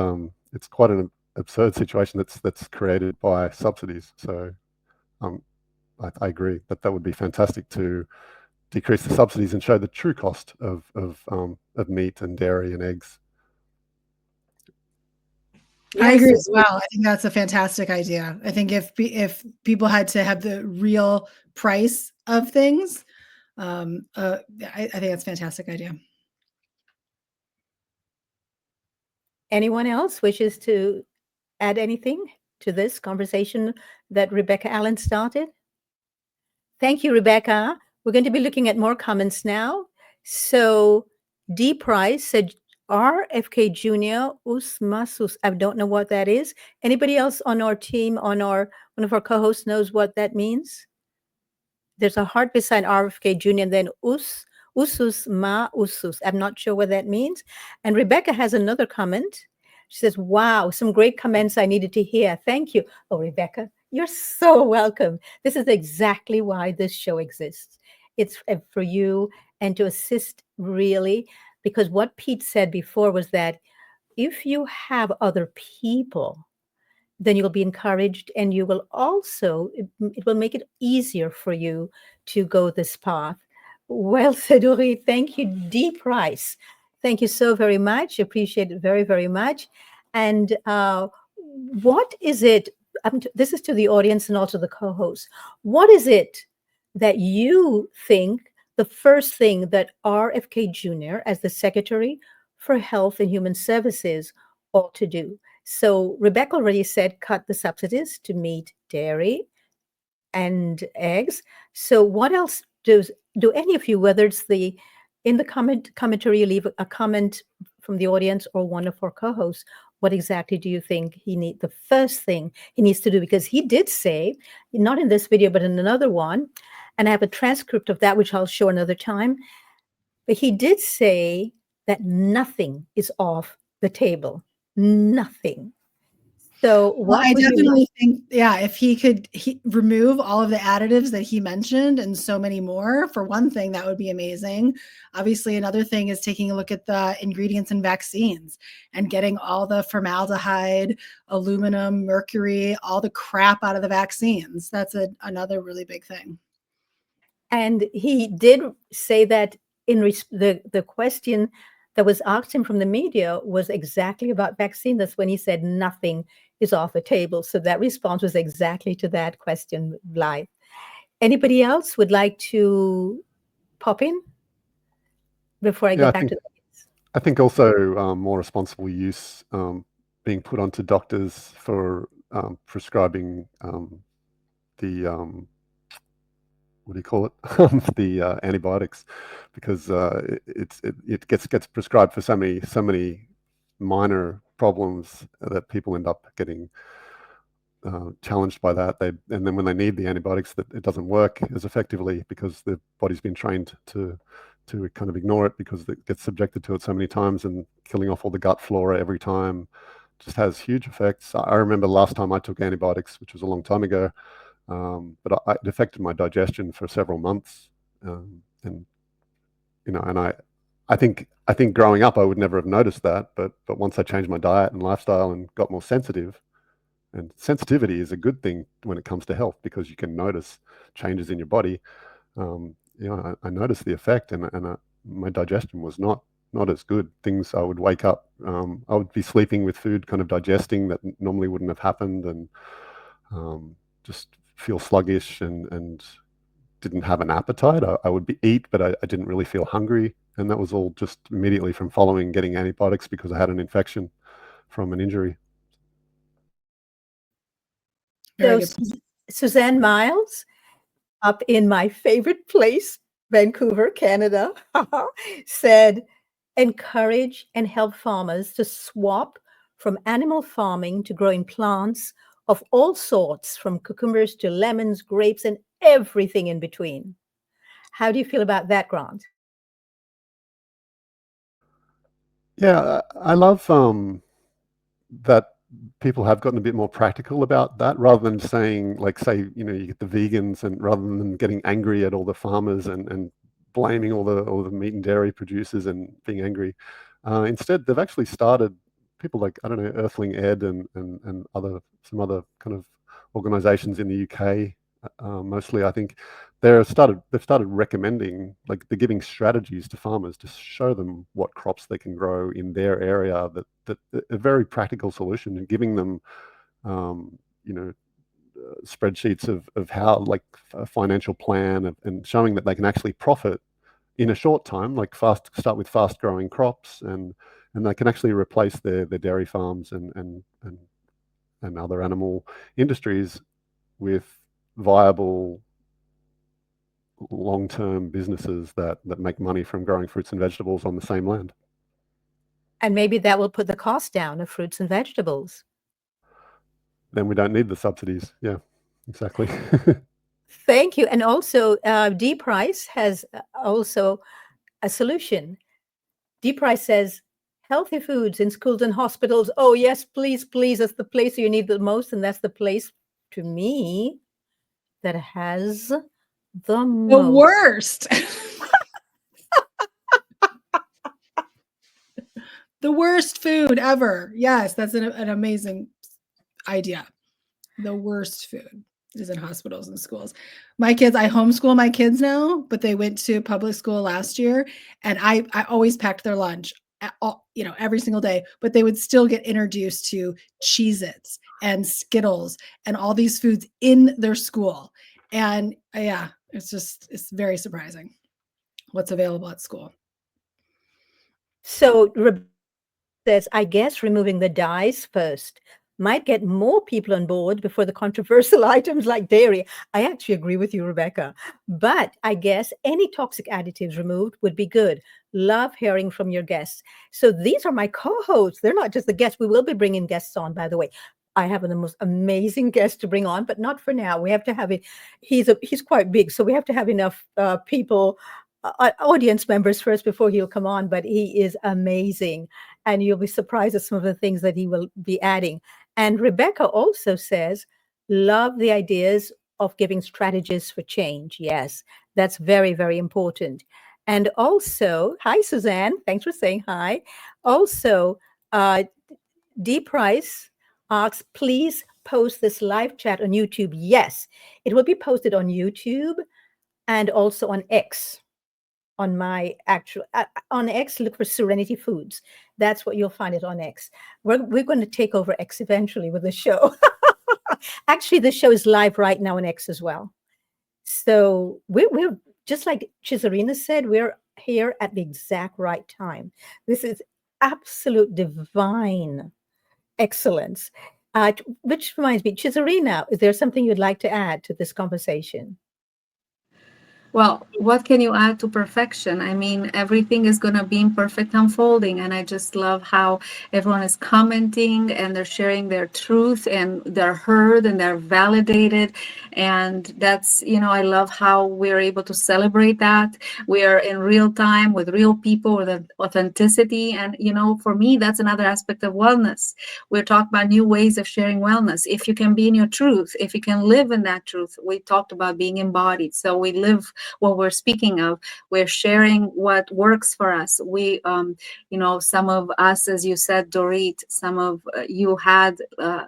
quite an absurd situation that's created by subsidies. So I agree that would be fantastic to decrease the subsidies and show the true cost of meat and dairy and eggs. I yes, agree as well. I think that's a fantastic idea. I think if people had to have the real price of things, I think that's a fantastic idea. anyone else wishes to add anything to this conversation that Rebecca Allen started? Thank you, Rebecca. We're going to be looking at more comments now. So D. Price said, RFK Jr. Usmasus. I don't know what that is. Anybody else on our team, one of our co-hosts knows what that means? There's a heart beside RFK Jr. and then usus ma usus. I'm not sure what that means. And Rebecca has another comment. She says, wow, some great comments I needed to hear. Thank you. Oh, Rebecca, you're so welcome. This is exactly why this show exists. It's for you and to assist, really, because what Pete said before was that if you have other people, then you'll be encouraged, and you will also, it will make it easier for you to go this path. Well said, Uri. Thank you, D. Price. Thank you so very much. Appreciate it very, very much. And what is it? This is to the audience and also the co-host. What is it that you think the first thing that RFK Jr., as the Secretary for Health and Human Services, ought to do? So Rebecca already said cut the subsidies to meat, dairy, and eggs. So what else do any of you, whether it's in the commentary, you leave a comment from the audience or one of our co-hosts, what exactly do you think the first thing he needs to do? Because he did say, not in this video, but in another one, and I have a transcript of that, which I'll show another time, but he did say that nothing is off the table. Nothing. So Well, what I would you definitely think, yeah, if he could remove all of the additives that he mentioned and so many more, for one thing, that would be amazing. Obviously, another thing is taking a look at the ingredients in vaccines and getting all the formaldehyde, aluminum, mercury, all the crap out of the vaccines. That's another really big thing. And he did say that the question that was asked him from the media was exactly about vaccine. That's when he said nothing is off the table. So that response was exactly to that question live. Anybody else would like to pop in before I Yeah, get back to the I think also more responsible use being put onto doctors for prescribing the what do you call it? The antibiotics, because it gets prescribed for so many minor problems that people end up getting challenged by that. And then when they need the antibiotics, that it doesn't work as effectively because the body's been trained to kind of ignore it because it gets subjected to it so many times, and killing off all the gut flora every time just has huge effects. I remember last time I took antibiotics, which was a long time ago, but it affected my digestion for several months, and and I think growing up I would never have noticed that, but once I changed my diet and lifestyle and got more sensitive, and sensitivity is a good thing when it comes to health because you can notice changes in your body. I noticed the effect, and my digestion was not as good. Things, I would wake up, I would be sleeping with food kind of digesting that normally wouldn't have happened, and just feel sluggish and didn't have an appetite. I would eat, but I didn't really feel hungry, and that was all just immediately from following getting antibiotics because I had an infection from an injury. Very So good. Suzanne Miles, up in my favorite place, Vancouver, Canada, said, encourage and help farmers to swap from animal farming to growing plants of all sorts, from cucumbers to lemons, grapes, and everything in between. How do you feel about that, Grant? Yeah, I love that people have gotten a bit more practical about that, rather than saying, like, say, you get the vegans, and rather than getting angry at all the farmers and blaming all the meat and dairy producers and being angry. Instead, they've actually started, people like, I don't know, Earthling Ed and some other kind of organizations in the UK, mostly, I think, they've started recommending, like, they're giving strategies to farmers to show them what crops they can grow in their area, that a very practical solution, and giving them um, you know spreadsheets of how, like, a financial plan, and showing that they can actually profit in a short time, like start with fast growing crops, and they can actually replace their dairy farms and other animal industries with viable long-term businesses that make money from growing fruits and vegetables on the same land. And maybe that will put the cost down of fruits and vegetables. Then we don't need the subsidies. Yeah, exactly. Thank you. And also, D Price has also a solution. D Price says, healthy foods in schools and hospitals. Oh, yes, please, please. That's the place you need the most. And that's the place, to me, that has the The most. worst. The worst food ever. Yes, that's an amazing idea. The worst food is in hospitals and schools. My kids, I homeschool my kids now, but they went to public school last year, and I always packed their lunch, every single day, but they would still get introduced to Cheez-Its and Skittles and all these foods in their school. And yeah, it's very surprising what's available at school. So Rebecca says, I guess removing the dyes first might get more people on board before the controversial items like dairy. I actually agree with you, Rebecca. But I guess any toxic additives removed would be good. Love hearing from your guests. So these are my co-hosts. They're not just the guests. We will be bringing guests on, by the way. I have the most amazing guest to bring on, but not for now. We have to have it. He's quite big, so we have to have enough people, audience members first before he'll come on. But he is amazing, and you'll be surprised at some of the things that he will be adding. And Rebecca also says, love the ideas of giving strategies for change. Yes, that's very, very important. And also, hi, Suzanne. Thanks for saying hi. Also, D. Price asks, please post this live chat on YouTube. Yes, it will be posted on YouTube and also on X. On my actual on X, look for Serenity Foods. That's what you'll find it on X. We're going to take over X eventually with the show. Actually, the show is live right now on X as well. So we're just like Chisarina said, we're here at the exact right time. This is absolute divine excellence. Which reminds me, Chisarina, is there something you'd like to add to this conversation? Well, what can you add to perfection? I mean, everything is going to be in perfect unfolding. And I just love how everyone is commenting and they're sharing their truth and they're heard and they're validated. And that's, I love how we're able to celebrate that. We are in real time with real people with authenticity. And, for me, that's another aspect of wellness. We're talking about new ways of sharing wellness. If you can be in your truth, if you can live in that truth, we talked about being embodied. So we live what we're speaking of. We're sharing what works for us. We, some of us, as you said, Dorit, some of you had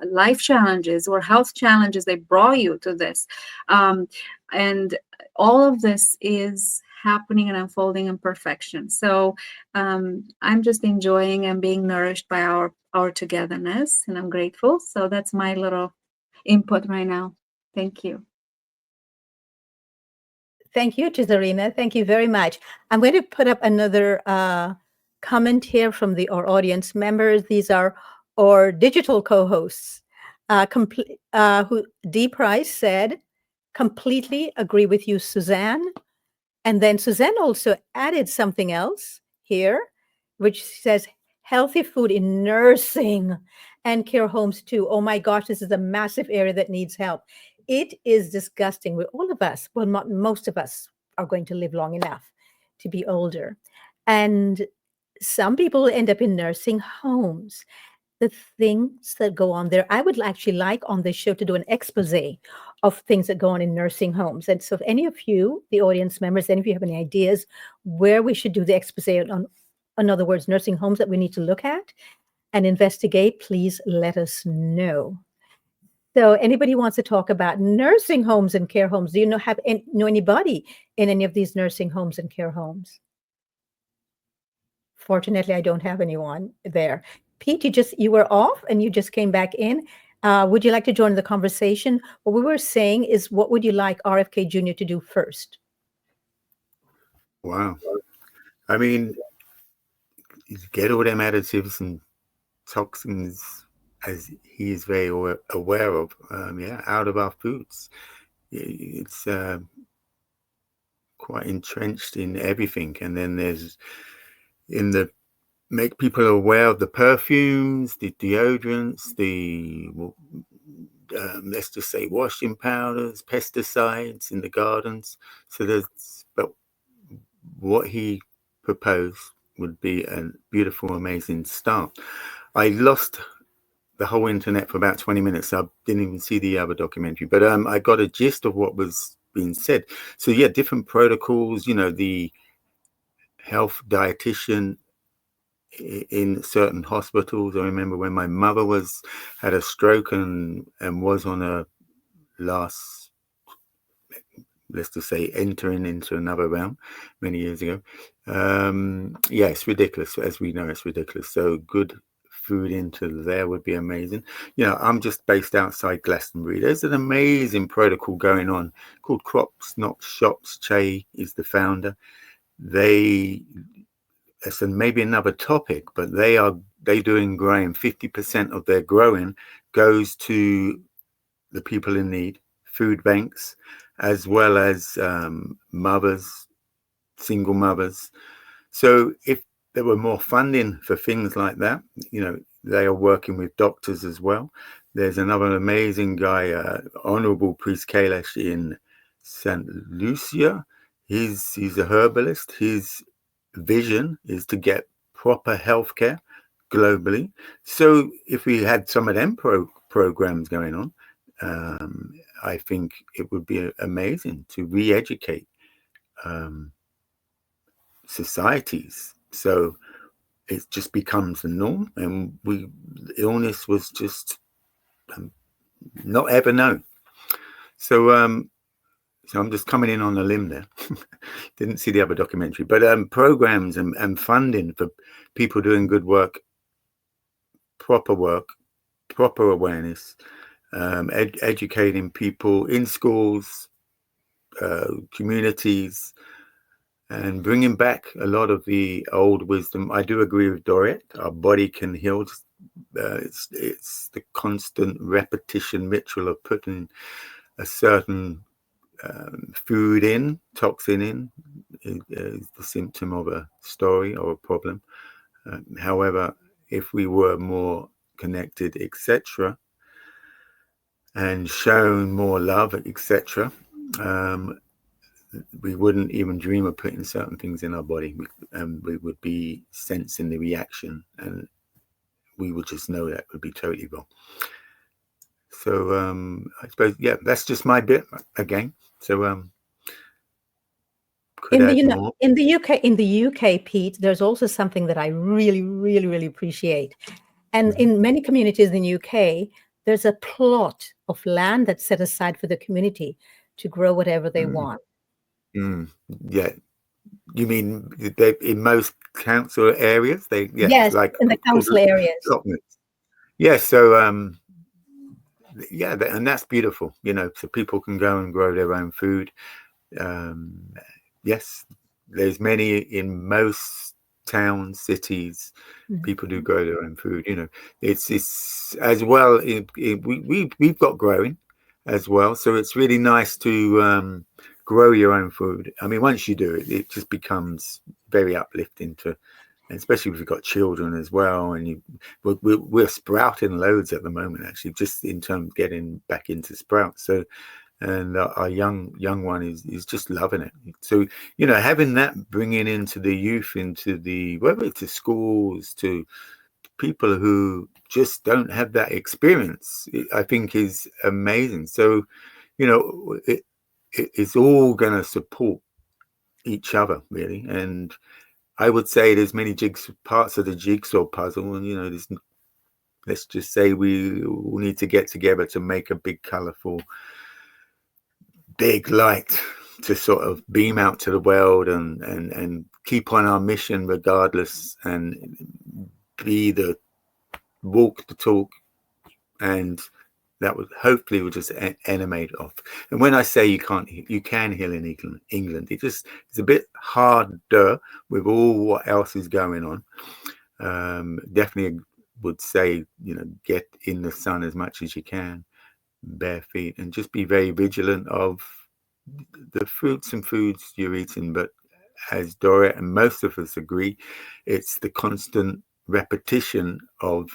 life challenges or health challenges. They brought you to this. And all of this is happening and unfolding in perfection. So I'm just enjoying and being nourished by our togetherness, and I'm grateful. So that's my little input right now. Thank you. Thank you, Chisarina. Thank you very much. I'm going to put up another comment here from our audience members. These are our digital co-hosts. Who D. Price said, completely agree with you, Suzanne. And then Suzanne also added something else here, which says healthy food in nursing and care homes too. Oh my gosh, this is a massive area that needs help. It is disgusting with all of us. Well, not most of us are going to live long enough to be older. And some people end up in nursing homes. The things that go on there, I would actually like on this show to do an expose of things that go on in nursing homes. And so if any of you, the audience members, any of you have any ideas where we should do the expose on, in other words, nursing homes that we need to look at and investigate, please let us know. So anybody wants to talk about nursing homes and care homes? Do you know anybody in any of these nursing homes and care homes? Fortunately, I don't have anyone there. Pete, you were off and you just came back in. Would you like to join the conversation? What we were saying is, what would you like RFK Jr. to do first? Wow. I mean, get all them additives and toxins, as he is very aware of, out of our foods. It's quite entrenched in everything. And then there's make people aware of the perfumes, the deodorants, the let's just say washing powders, pesticides in the gardens. So but what he proposed would be a beautiful, amazing start. I lost the whole internet for about 20 minutes. So I didn't even see the other documentary, but I got a gist of what was being said. So yeah, different protocols, the health dietitian in certain hospitals. I remember when my mother had a stroke and was on a last, let's just say, entering into another realm many years ago. Yeah, it's ridiculous. As we know, it's ridiculous. So good food into there would be amazing. I'm just based outside Glastonbury. There's an amazing protocol going on called Crops Not Shops. Che is the founder. It's maybe another topic, but they doing growing. 50% of their growing goes to the people in need, food banks, as well as mothers, single mothers. So if there were more funding for things like that, they are working with doctors as well. There's another amazing guy, Honorable Priest Kailash in St. Lucia. He's a herbalist. His vision is to get proper healthcare, globally. So if we had some of them programs going on, I think it would be amazing to re-educate societies. So it just becomes the norm, and illness was just not ever known. So so I'm just coming in on a limb there. Didn't see the other documentary, but programs and funding for people doing good work, proper awareness, educating people in schools, communities, and bringing back a lot of the old wisdom. I do agree with Dorette. Our body can heal. It's the constant repetition ritual of putting a certain food in, toxin in, is the symptom of a story or a problem. However, if we were more connected, etc., and shown more love, etc., we wouldn't even dream of putting certain things in our body. We would be sensing the reaction, and we would just know that would be totally wrong. So I suppose, yeah, that's just my bit again. So in the UK, Pete, there's also something that I really, really, really appreciate. And in many communities in the UK, there's a plot of land that's set aside for the community to grow whatever they want. Yeah. You mean in most council areas? Yes, like in the council areas. Yeah, so yeah, and that's beautiful, so people can go and grow their own food. Yes, there's many in most towns, cities. People do grow their own food. It's as well. We've got growing as well, so it's really nice to grow your own food. I mean, once you do it, it just becomes very uplifting especially if you've got children as well. And we're sprouting loads at the moment, actually, just in terms of getting back into sprouts. So, and our young one is just loving it. So, having that, bringing into the youth, whether it's to schools, to people who just don't have that experience, I think is amazing. So, it's all going to support each other, really. And I would say there's many parts of the jigsaw puzzle, and let's just say we all need to get together to make a big, colourful, big light to sort of beam out to the world and keep on our mission regardless, and be the walk the talk, and that would hopefully just animate off. And when I say you can heal in England, it's a bit harder with all what else is going on. Definitely would say, get in the sun as much as you can, bare feet, and just be very vigilant of the fruits and foods you're eating. But as Dora and most of us agree, it's the constant repetition of.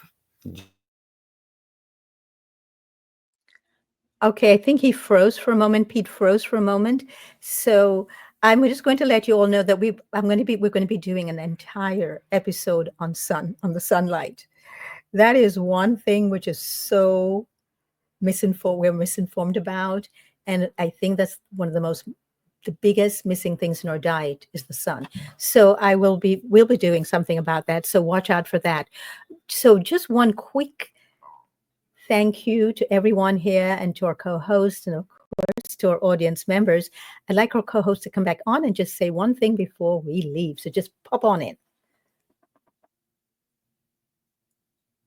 Okay, I think he froze for a moment. Pete froze for a moment. So I'm just going to let you all know that we're going to be doing an entire episode on the sunlight. That is one thing which is so we're misinformed about. And I think that's one of the biggest missing things in our diet is the sun. So we'll be doing something about that. So watch out for that. So just one quick thank you to everyone here and to our co-hosts, and of course to our audience members. I'd like our co-host to come back on and just say one thing before we leave. So just pop on in.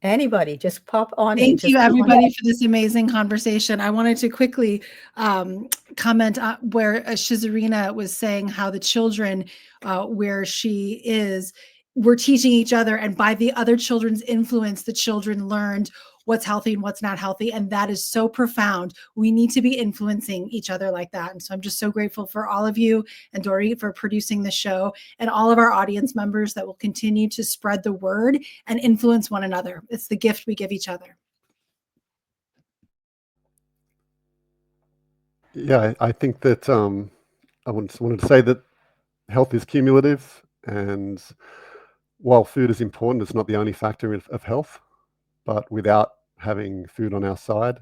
Anybody, just pop on in. Thank you, everybody, for this amazing conversation. I wanted to quickly comment where Shizarina was saying how the children where she is were teaching each other, and by the other children's influence, the children learned what's healthy and what's not healthy. And that is so profound. We need to be influencing each other like that. And so I'm just so grateful for all of you and Dory for producing the show, and all of our audience members that will continue to spread the word and influence one another. It's the gift we give each other. Yeah, I think that I wanted to say that health is cumulative, and while food is important, it's not the only factor of health. But without having food on our side,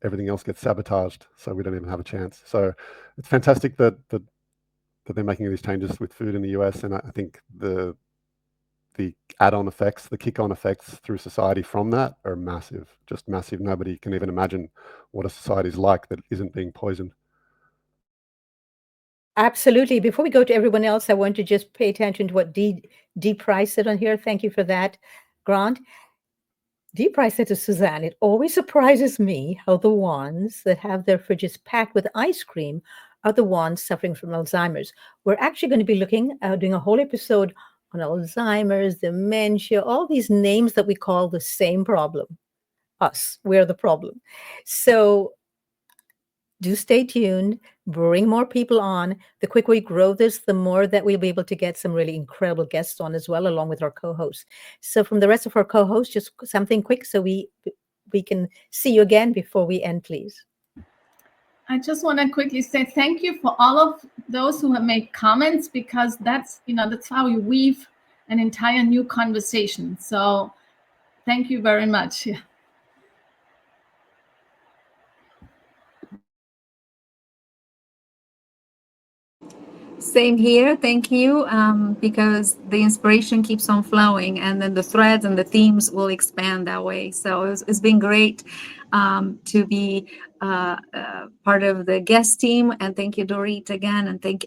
everything else gets sabotaged, so we don't even have a chance. So it's fantastic that they're making these changes with food in the US, and I think the add-on effects, the kick-on effects through society from that are massive, just massive. Nobody can even imagine what a society is like that isn't being poisoned. Absolutely. Before we go to everyone else, I want to just pay attention to what D. Price said on here. Thank you for that, Grant. D. Price said to Suzanne, "It always surprises me how the ones that have their fridges packed with ice cream are the ones suffering from Alzheimer's." We're actually going to be doing a whole episode on Alzheimer's, dementia, all these names that we call the same problem. Us, we're the problem. So do stay tuned, bring more people on. The quicker we grow this, the more that we'll be able to get some really incredible guests on as well, along with our co-hosts. So from the rest of our co-hosts, just something quick so we can see you again before we end, please. I just want to quickly say thank you for all of those who have made comments, because that's how you weave an entire new conversation. So thank you very much. Yeah. Same here. Thank you. Because the inspiration keeps on flowing, and then the threads and the themes will expand that way. So it's been great to be part of the guest team. And thank you, Dorit, again. And thank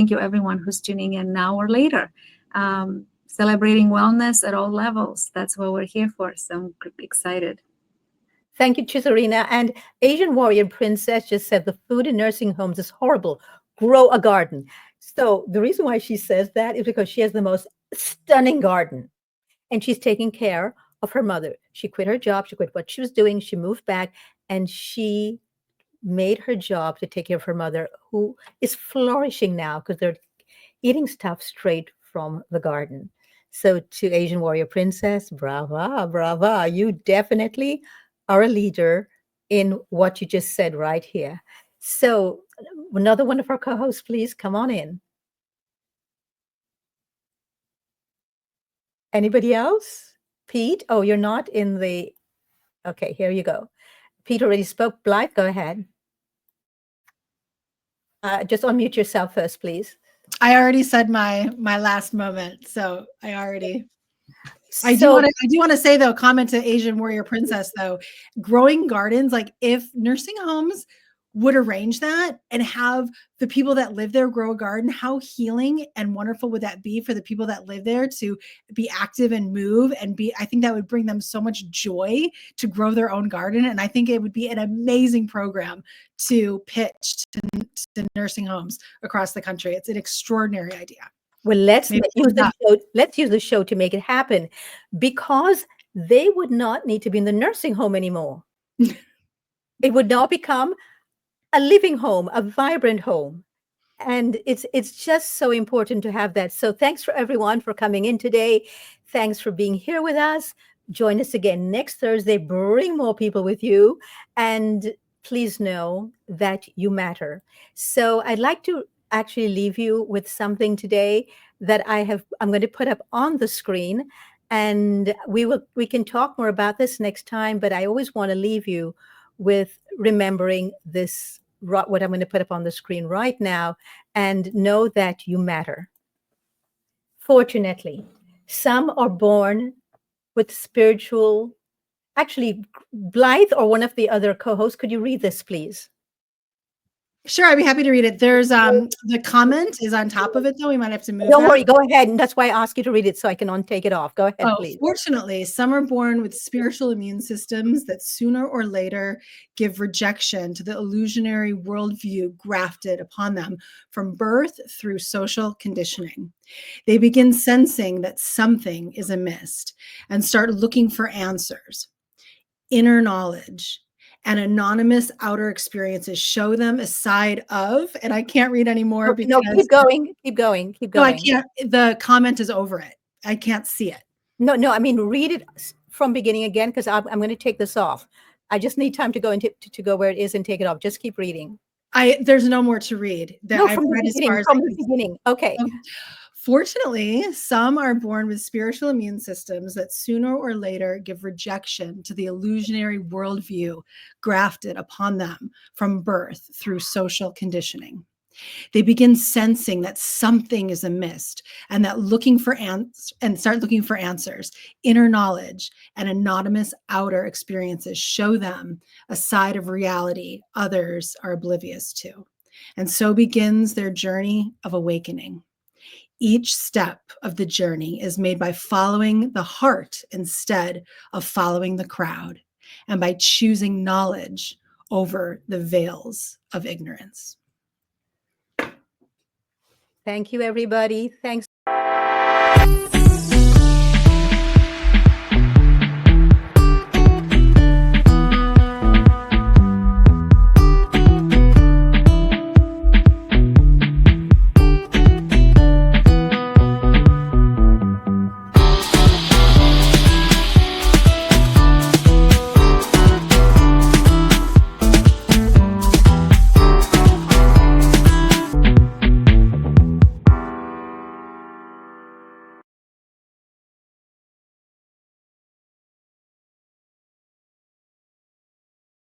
you, everyone who's tuning in now or later. Celebrating wellness at all levels. That's what we're here for. So I'm excited. Thank you, Chisarina. And Asian Warrior Princess just said the food in nursing homes is horrible. Grow a garden. So the reason why she says that is because she has the most stunning garden, and she's taking care of her mother. She quit her job. She quit what she was doing. She moved back, and she made her job to take care of her mother, who is flourishing now because they're eating stuff straight from the garden. So to Asian Warrior Princess, brava, brava. You definitely are a leader in what you just said right here. So another one of our co-hosts, please come on in. Anybody else? Pete? Oh, you're not in the... Okay, here you go. Pete already spoke. Blythe, go ahead. Just unmute yourself first, please. I already said my last moment, so I already... I do want to say, though, comment to Asian Warrior Princess, though, growing gardens, like if nursing homes would arrange that and have the people that live there grow a garden, how healing and wonderful would that be for the people that live there to be active and move and be, I think that would bring them so much joy to grow their own garden. And I think it would be an amazing program to pitch to nursing homes across the country. It's an extraordinary idea. Well, let's use the show to make it happen, because they would not need to be in the nursing home anymore. It would now become a living home, a vibrant home. And it's just so important to have that. So thanks for everyone for coming in today. Thanks for being here with us. Join us again next Thursday. Bring more people with you. And please know that you matter. So I'd like to actually leave you with something today that I'm going to put up on the screen, and we can talk more about this next time, but I always want to leave you with remembering this, what I'm going to put up on the screen right now, and know that you matter. Fortunately, some are born with spiritual... Actually, Blythe or one of the other co-hosts, could you read this, please? Sure, I'd be happy to read it. There's the comment is on top of it, though. We might have to move. Don't worry, go ahead. And that's why I ask you to read it, so I can take it off. Go ahead, please. Fortunately, some are born with spiritual immune systems that sooner or later give rejection to the illusionary worldview grafted upon them from birth through social conditioning. They begin sensing that something is amiss and start looking for answers. Inner knowledge and anonymous outer experiences show them a side of, and I can't read anymore because... No, keep going. No, I can't. The comment is over it. I can't see it. No, I mean, read it from beginning again, because I'm going to take this off. I just need time to go to go where it is and take it off. Just keep reading. There's no more to read. No, from the beginning. Okay. Fortunately, some are born with spiritual immune systems that sooner or later give rejection to the illusionary worldview grafted upon them from birth through social conditioning. They begin sensing that something is amiss and that start looking for answers. Inner knowledge and anonymous outer experiences show them a side of reality others are oblivious to. And so begins their journey of awakening. Each step of the journey is made by following the heart instead of following the crowd, and by choosing knowledge over the veils of ignorance. Thank you, everybody. Thanks